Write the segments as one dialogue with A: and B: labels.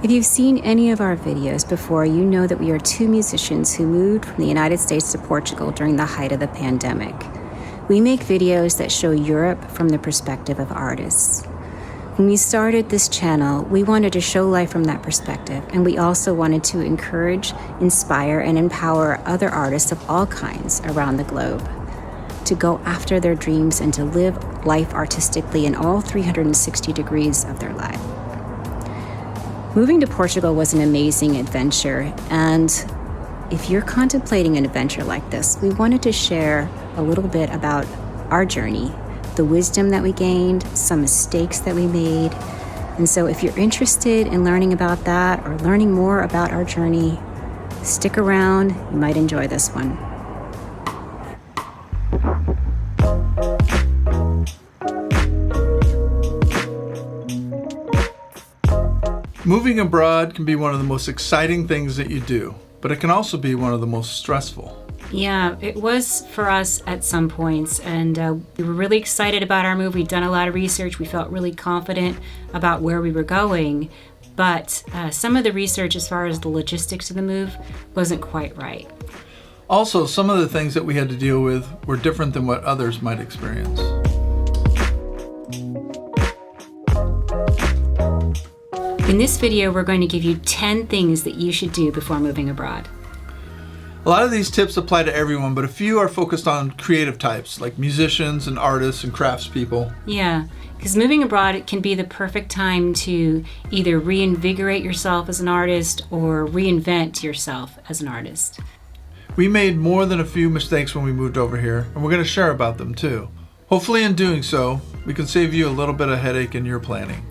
A: If you've seen any of our videos before, you know that we are two musicians who moved from the United States to Portugal during the height of the pandemic. We make videos that show Europe from the perspective of artists. When we started this channel, we wanted to show life from that perspective, and we also wanted to encourage, inspire, and empower other artists of all kinds around the globe to go after their dreams and to live life artistically in all 360 degrees of their life. Moving to Portugal was an amazing adventure, and if you're contemplating an adventure like this, we wanted to share a little bit about our journey, the wisdom that we gained, some mistakes that we made. And so if you're interested in learning about that or learning more about our journey, stick around. You might enjoy this one.
B: Moving abroad can be one of the most exciting things that you do, but it can also be one of the most stressful.
A: Yeah, it was for us at some points, and we were really excited about our move. We'd done a lot of research. We felt really confident about where we were going, but some of the research as far as the logistics of the move wasn't quite right.
B: Also, some of the things that we had to deal with were different than what others might experience.
A: In this video, we're going to give you 10 things that you should do before moving abroad.
B: A lot of these tips apply to everyone, but a few are focused on creative types, like musicians and artists and craftspeople.
A: Yeah, because moving abroad can be the perfect time to either reinvigorate yourself as an artist or reinvent yourself as an artist.
B: We made more than a few mistakes when we moved over here, and we're going to share about them too. Hopefully in doing so, we can save you a little bit of headache in your planning.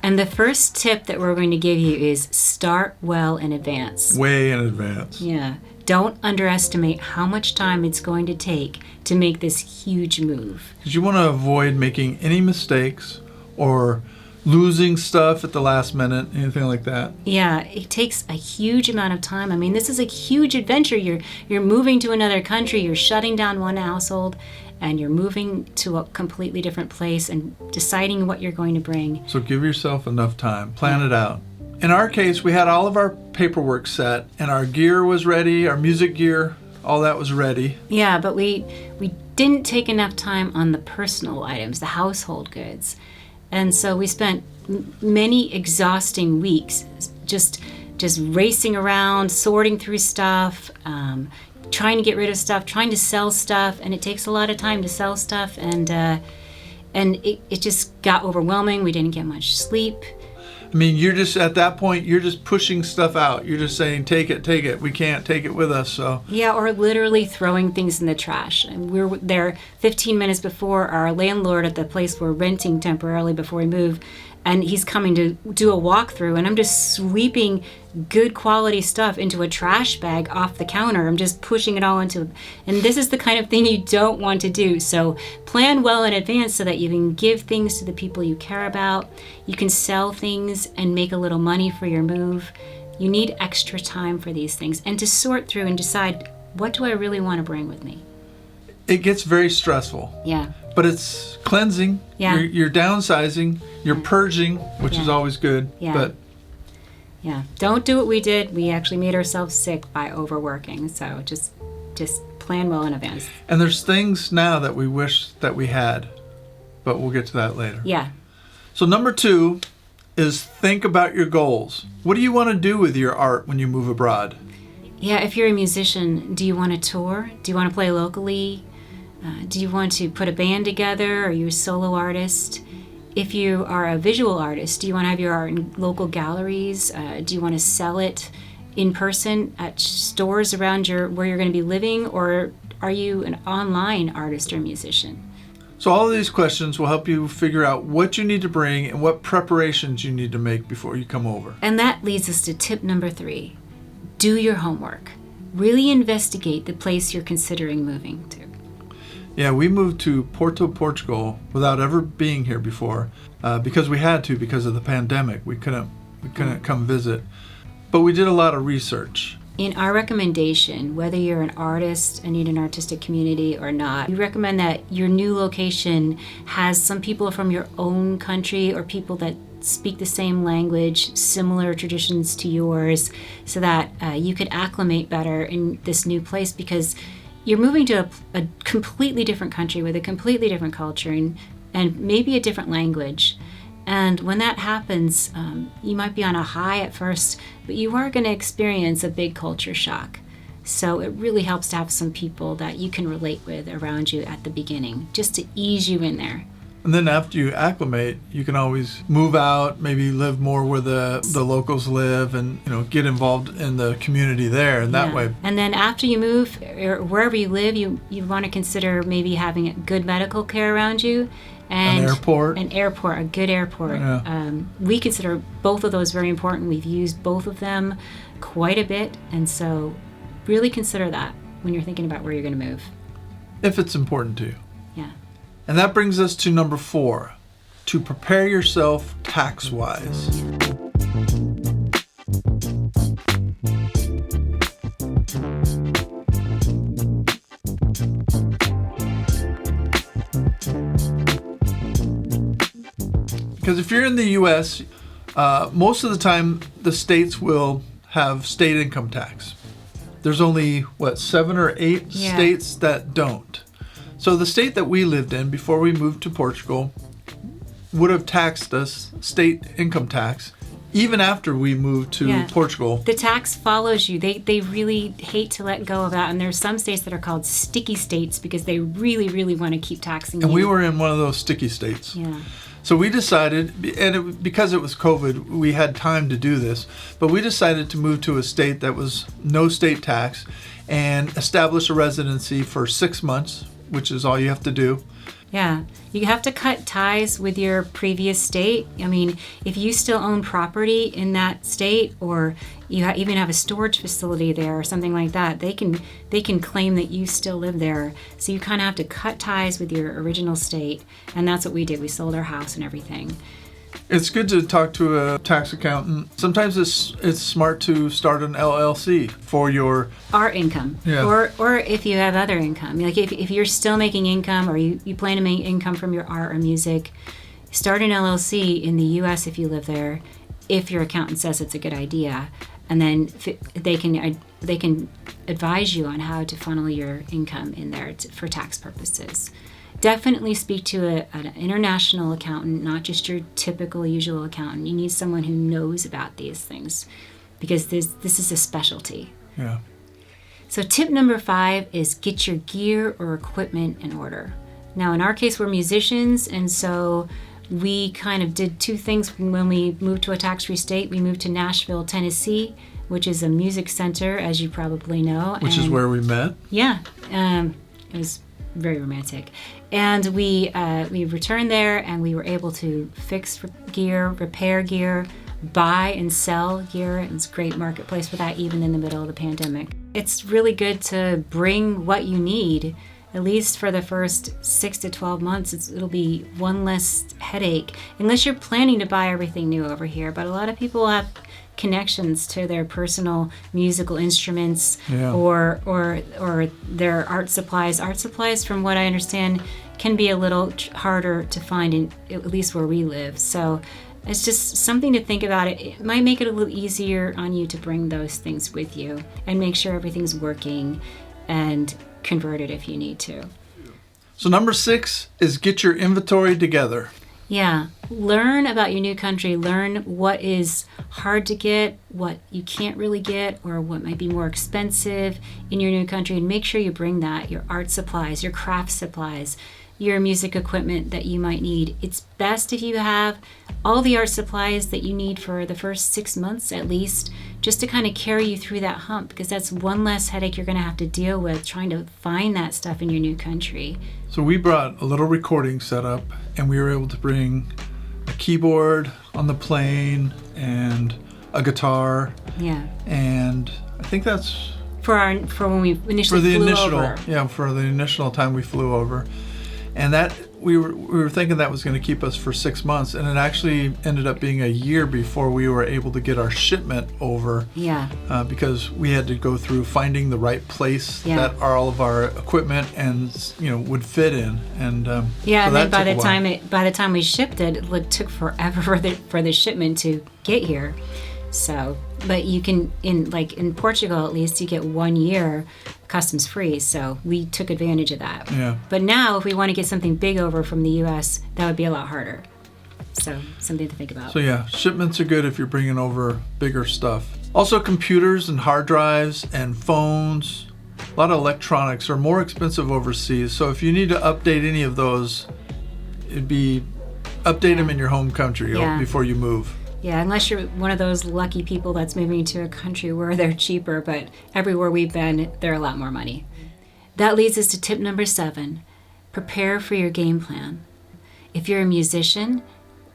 A: And the first tip that we're going to give you is start well in advance.
B: Way in advance.
A: Yeah. Don't underestimate how much time it's going to take to make this huge move.
B: Because you want to avoid making any mistakes or losing stuff at the last minute, anything like that.
A: Yeah, it takes a huge amount of time. I mean, this is a huge adventure. You're moving to another country, you're shutting down one household, and you're moving to a completely different place and deciding what you're going to bring.
B: So give yourself enough time. Plan it out. In our case, we had all of our paperwork set, and our gear was ready, our music gear, all that was ready.
A: Yeah, but we didn't take enough time on the personal items, the household goods. And so we spent many exhausting weeks just racing around, sorting through stuff, trying to get rid of stuff, trying to sell stuff, and it takes a lot of time to sell stuff, and it just got overwhelming. We didn't get much sleep.
B: I mean, you're just, at that point, you're just pushing stuff out. You're just saying, take it. We can't take it with us, so.
A: Yeah, or literally throwing things in the trash. And we were there 15 minutes before our landlord at the place we're renting temporarily before we move, and he's coming to do a walkthrough, and I'm just sweeping good quality stuff into a trash bag off the counter. I'm just pushing it all into, and this is the kind of thing you don't want to do. So plan well in advance so that you can give things to the people you care about. You can sell things and make a little money for your move. You need extra time for these things and to sort through and decide, what do I really want to bring with me?
B: It gets very stressful.
A: Yeah.
B: But it's cleansing.
A: Yeah.
B: You're downsizing. You're purging, which is always good.
A: Yeah.
B: But
A: yeah, don't do what we did. We actually made ourselves sick by overworking. So just plan well in advance.
B: And there's things now that we wish that we had, but we'll get to that later.
A: Yeah.
B: So number 2 is think about your goals. What do you want to do with your art when you move abroad?
A: Yeah, if you're a musician, do you want to tour? Do you want to play locally? Do you want to put a band together? Are you a solo artist? If you are a visual artist, do you want to have your art in local galleries? Do you want to sell it in person at stores around where you're going to be living? Or are you an online artist or musician?
B: So all of these questions will help you figure out what you need to bring and what preparations you need to make before you come over.
A: And that leads us to tip number 3. Do your homework. Really investigate the place you're considering moving to.
B: Yeah, we moved to Porto, Portugal without ever being here before because we had to because of the pandemic. We couldn't come visit. But we did a lot of research.
A: In our recommendation, whether you're an artist and need an artistic community or not, we recommend that your new location has some people from your own country or people that speak the same language, similar traditions to yours, so that you could acclimate better in this new place, because you're moving to a completely different country with a completely different culture and maybe a different language. And when that happens, you might be on a high at first, but you are going to experience a big culture shock. So it really helps to have some people that you can relate with around you at the beginning, just to ease you in there.
B: And then after you acclimate, you can always move out, maybe live more where the locals live, and get involved in the community there, and that way.
A: And then after you move, or wherever you live, you want to consider maybe having good medical care around you. And
B: an airport,
A: a good airport.
B: Yeah.
A: We consider both of those very important. We've used both of them quite a bit, and so really consider that when you're thinking about where you're going to move.
B: If it's important to you.
A: Yeah.
B: And that brings us to number 4, to prepare yourself tax-wise. Because if you're in the U.S., most of the time the states will have state income tax. There's only, 7 or 8 states that don't. So the state that we lived in before we moved to Portugal would have taxed us state income tax even after we moved to Portugal.
A: The tax follows you. They really hate to let go of that. And there's some states that are called sticky states because they really, really want to keep taxing you.
B: And we were in one of those sticky states.
A: Yeah.
B: So we decided, and because it was COVID, we had time to do this, but we decided to move to a state that was no state tax and establish a residency for 6 months, which is all you have to do.
A: Yeah, you have to cut ties with your previous state. I mean, if you still own property in that state, or you even have a storage facility there or something like that, they can claim that you still live there. So you kind of have to cut ties with your original state, and that's what we did. We sold our house and everything.
B: It's good to talk to a tax accountant. Sometimes it's smart to start an LLC for your
A: art income, or if you have other income. Like if you're still making income, or you plan to make income from your art or music, start an LLC in the U.S. if you live there, if your accountant says it's a good idea, and then they can advise you on how to funnel your income in there for tax purposes. Definitely speak to an international accountant, not just your typical usual accountant. You need someone who knows about these things, because this is a specialty.
B: Yeah.
A: So tip number 5 is get your gear or equipment in order. Now, in our case, we're musicians, and so we kind of did 2 things when we moved to a tax-free state. We moved to Nashville, Tennessee, which is a music center, as you probably know.
B: Which is where we met.
A: Yeah. It was very romantic. And we returned there, and we were able to fix gear, repair gear, buy and sell gear. It's a great marketplace for that, even in the middle of the pandemic. It's really good to bring what you need, at least for the first 6 to 12 months. It'll be one less headache, unless you're planning to buy everything new over here. But a lot of people have connections to their personal musical instruments, or their art supplies. Art supplies, from what I understand, can be a little harder to find, at least where we live. So it's just something to think about. It might make it a little easier on you to bring those things with you and make sure everything's working, and convert it if you need to.
B: So number 6 is get your inventory together.
A: Yeah, learn about your new country. Learn what is hard to get, what you can't really get, or what might be more expensive in your new country, and make sure you bring that, your art supplies, your craft supplies, your music equipment that you might need. It's best if you have all the art supplies that you need for the first 6 months at least, just to kind of carry you through that hump, because that's one less headache you're going to have to deal with trying to find that stuff in your new country.
B: So we brought a little recording setup, and we were able to bring a keyboard on the plane and a guitar.
A: Yeah.
B: And I think that's
A: for when we initially flew over.
B: For the initial time we flew over. And that we were thinking that was going to keep us for 6 months, and it actually ended up being a year before we were able to get our shipment over.
A: Yeah.
B: Because we had to go through finding the right place that all of our equipment and would fit in, and
A: and
B: so
A: then by the time we shipped it, it took forever for the shipment to get here. So, but you can in Portugal at least you get 1 year customs free. So we took advantage of that.
B: Yeah.
A: But now if we want to get something big over from the U.S., that would be a lot harder. So something to think about.
B: So yeah, shipments are good if you're bringing over bigger stuff. Also, computers and hard drives and phones, a lot of electronics are more expensive overseas. So if you need to update any of those, it'd be update them in your home country before you move.
A: Yeah, unless you're one of those lucky people that's moving to a country where they're cheaper, but everywhere we've been, they're a lot more money. That leads us to tip number 7, prepare for your game plan. If you're a musician,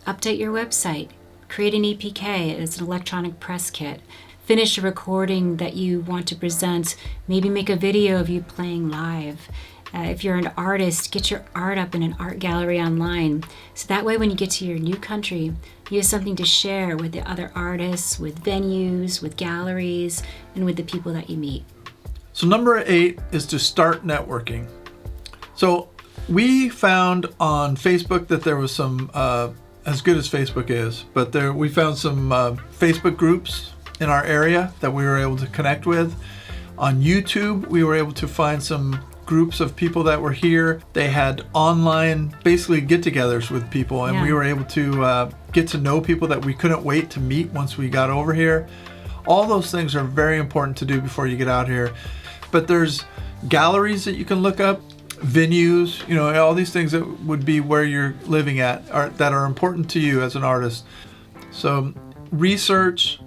A: update your website, create an EPK, it's an electronic press kit, finish a recording that you want to present, maybe make a video of you playing live. If you're an artist, get your art up in an art gallery online. So that way when you get to your new country, you have something to share with the other artists, with venues, with galleries, and with the people that you meet.
B: So number 8 is to start networking. So we found on Facebook that there was some, as good as Facebook is, but we found some Facebook groups in our area that we were able to connect with. On YouTube, we were able to find some groups of people that were here. They had online, basically get-togethers with people, and we were able to get to know people that we couldn't wait to meet once we got over here. All those things are very important to do before you get out here. But there's galleries that you can look up, venues, all these things that would be where you're living at that are important to you as an artist. So research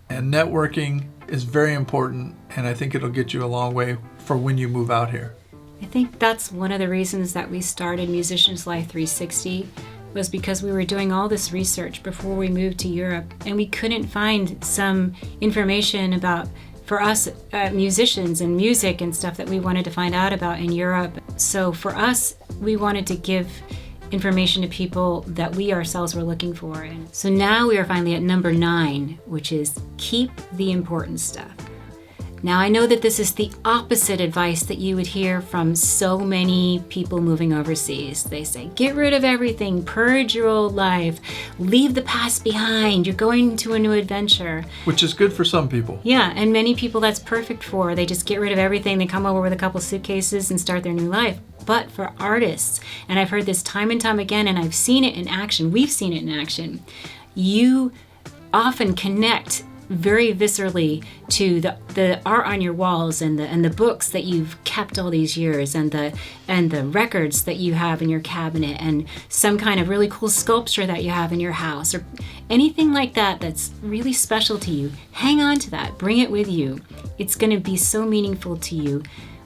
B: and networking is very important, and I think it'll get you a long way for when you move out here.
A: I think that's one of the reasons that we started Musicians Life 360 was because we were doing all this research before we moved to Europe, and we couldn't find some information about, for us, musicians and music and stuff that we wanted to find out about in Europe. So for us, we wanted to give information to people that we ourselves were looking for. And so now we are finally at number 9, which is keep the important stuff. Now, I know that this is the opposite advice that you would hear from so many people moving overseas. They say, get rid of everything, purge your old life, leave the past behind, you're going to a new adventure.
B: Which is good for some people.
A: Yeah, and many people that's perfect for. They just get rid of everything, they come over with a couple suitcases and start their new life. But for artists, and I've heard this time and time again, and I've seen it in action, we've seen it in action, you often connect very viscerally to the art on your walls and the books that you've kept all these years and the records that you have in your cabinet and some kind of really cool sculpture that you have in your house or anything like that that's really special to you. Hang on to that. Bring it with you. It's going to be so meaningful to you.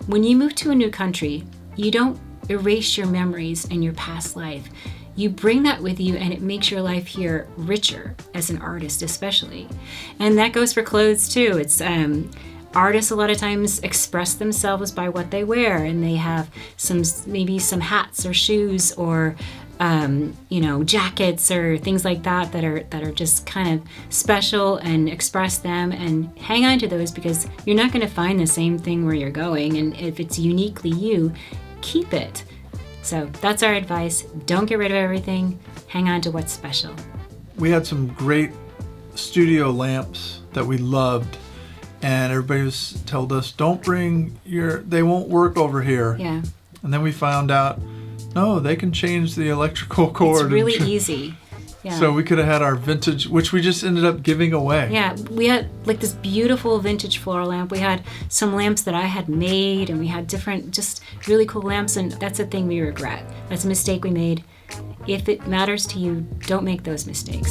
A: When you move to a new country, you don't erase your memories and your past life. You bring that with you, and it makes your life here richer as an artist, especially. And that goes for clothes too. It's artists a lot of times express themselves by what they wear, and they have maybe some hats or shoes or jackets or things like that that are just kind of special, and express them and hang on to those because you're not going to find the same thing where you're going. And if it's uniquely you, keep it. So that's our advice. Don't get rid of everything. Hang on to what's special.
B: We had some great studio lamps that we loved, and everybody told us, don't bring they won't work over here.
A: Yeah.
B: And then we found out, no, they can change the electrical cord.
A: It's really easy. Yeah.
B: So we could have had our vintage, which we just ended up giving away.
A: Yeah, we had like this beautiful vintage floor lamp. We had some lamps that I had made, and we had different, just really cool lamps, and that's a thing we regret. That's a mistake we made. If it matters to you, don't make those mistakes.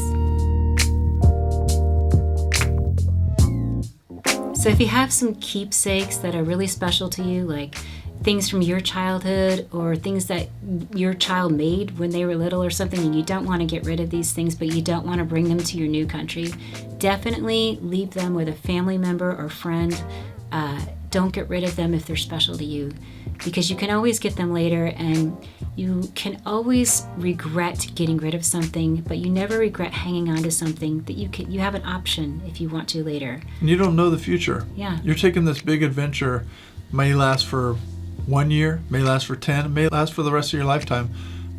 A: So if you have some keepsakes that are really special to you, like things from your childhood or things that your child made when they were little or something, and you don't want to get rid of these things, but you don't want to bring them to your new country, definitely leave them with a family member or friend. don't get rid of them if they're special to you, because you can always get them later, and you can always regret getting rid of something, but you never regret hanging on to something that you have an option if you want to later.
B: And you don't know the future.
A: Yeah.
B: You're taking this big adventure, may last for 1 year, may last for 10, may last for the rest of your lifetime,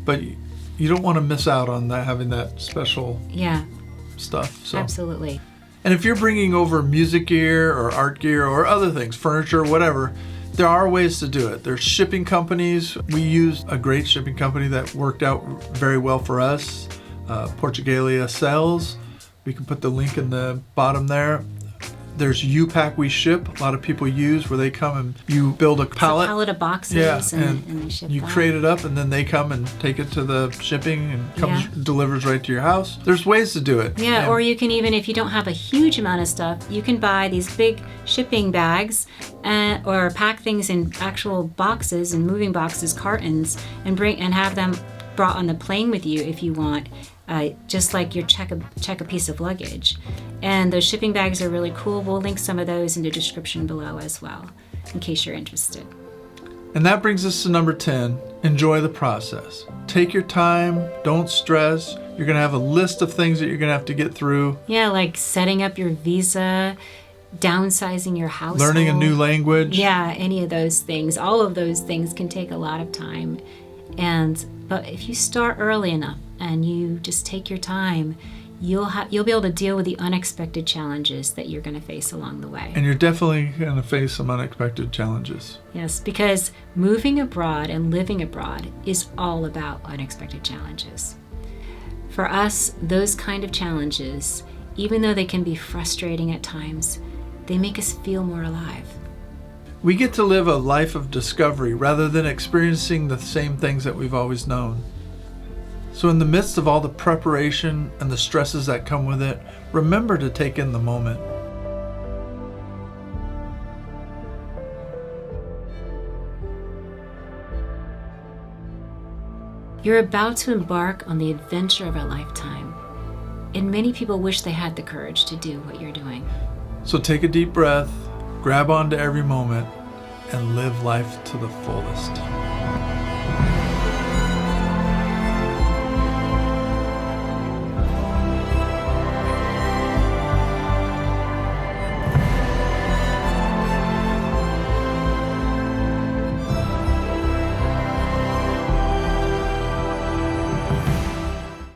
B: but you don't want to miss out on that, having that special stuff. So.
A: Absolutely.
B: And if you're bringing over music gear or art gear or other things, furniture, whatever, there are ways to do it. There's shipping companies. We used a great shipping company that worked out very well for us, Portugalia Sells. We can put the link in the bottom there. There's U-Pack we ship, a lot of people use, where they come and you build a pallet.
A: It's a pallet of boxes, and they ship
B: you
A: that.
B: crate it up, and then they come and take it to the shipping and delivers right to your house. There's ways to do it.
A: Yeah, or you can even, if you don't have a huge amount of stuff, you can buy these big shipping bags or pack things in actual boxes and moving boxes, cartons, and have them brought on the plane with you if you want. Just like your check a piece of luggage. And those shipping bags are really cool. We'll link some of those in the description below as well, in case you're interested.
B: And that brings us to number 10, enjoy the process. Take your time, don't stress. You're gonna have a list of things that you're gonna have to get through.
A: Yeah, like setting up your visa, downsizing your household.
B: Learning a new language.
A: Yeah, any of those things. All of those things can take a lot of time. But if you start early enough and you just take your time, you'll be able to deal with the unexpected challenges that you're going to face along the way.
B: And you're definitely going to face some unexpected challenges.
A: Yes, because moving abroad and living abroad is all about unexpected challenges. For us, those kind of challenges, even though they can be frustrating at times, they make us feel more alive.
B: We get to live a life of discovery rather than experiencing the same things that we've always known. So in the midst of all the preparation and the stresses that come with it, remember to take in the moment.
A: You're about to embark on the adventure of a lifetime, and many people wish they had the courage to do what you're doing.
B: So take a deep breath, grab onto every moment, and live life to the fullest.